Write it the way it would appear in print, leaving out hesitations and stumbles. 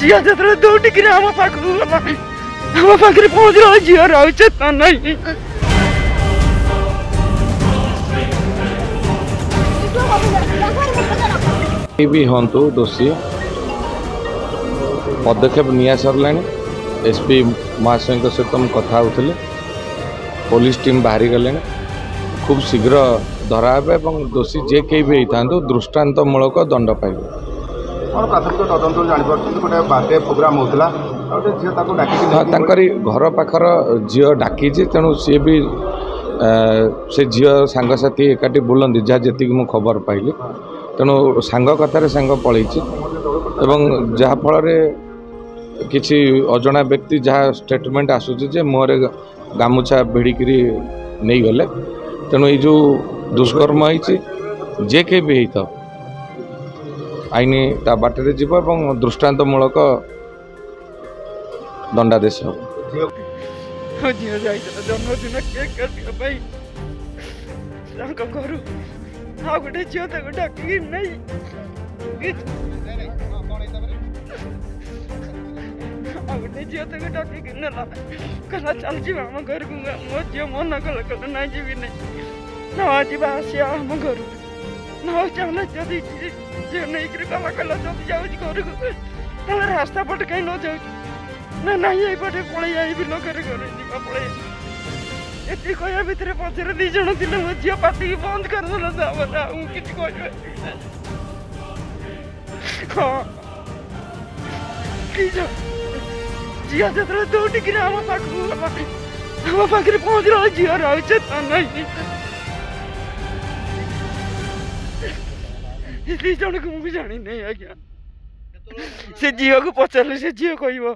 झील जो दौटिक आम पाख गला आम पाखे पहुँचला झील आ चेतना नहीं भी हूँ दोषी पदक्षेप निया सरला एसपी महाशय सहित मुझे कथा होते पुलिस टीम बाहरी गले खूब शीघ्र धरा दोषी जे कई भी होता दृष्टांतमूलक दंड पाइबे घर पाखर झील डाकी तेणु सी भी से झील सांगसाथी एकाठी बुलंदी जहाँ जी मुझे खबर पाइली तेणु सांग कथार सांग पलि जहाँफल किसी अजना व्यक्ति जहाँ स्टेटमेंट आसूचे मुहरे गामुछा भिड़िकी नहीं गले तेणु ये जो दुष्कर्म हो जे के भी होता आईन ता बाटे जीव और दृष्टांतमूलक दंडादेश हो जन्मदिन केक काटिया घर आ गोटे झील डाक नहीं गोटे झील डाक नेला कहला चल जी आम घर को मो झील मन कल ना जी नहीं ना जा आसिया आम घर ना चाहना जदि झील नहीं कहला कहला जब जाऊँ घर को रास्ता पटे कहीं न जाऊँ ना ना ये पटे पलि आई लोक घर जा पलि ये कहया भितर पचर दी जन थे मो झील पाति बंद करदेला कि हाँ झील जो दौटिक आम पाख गला आम पाखे पहुँचला झील आ चेतना नहीं दी जन को मुझे जानी नहीं आज्ञा से झील को पचारे से झील कह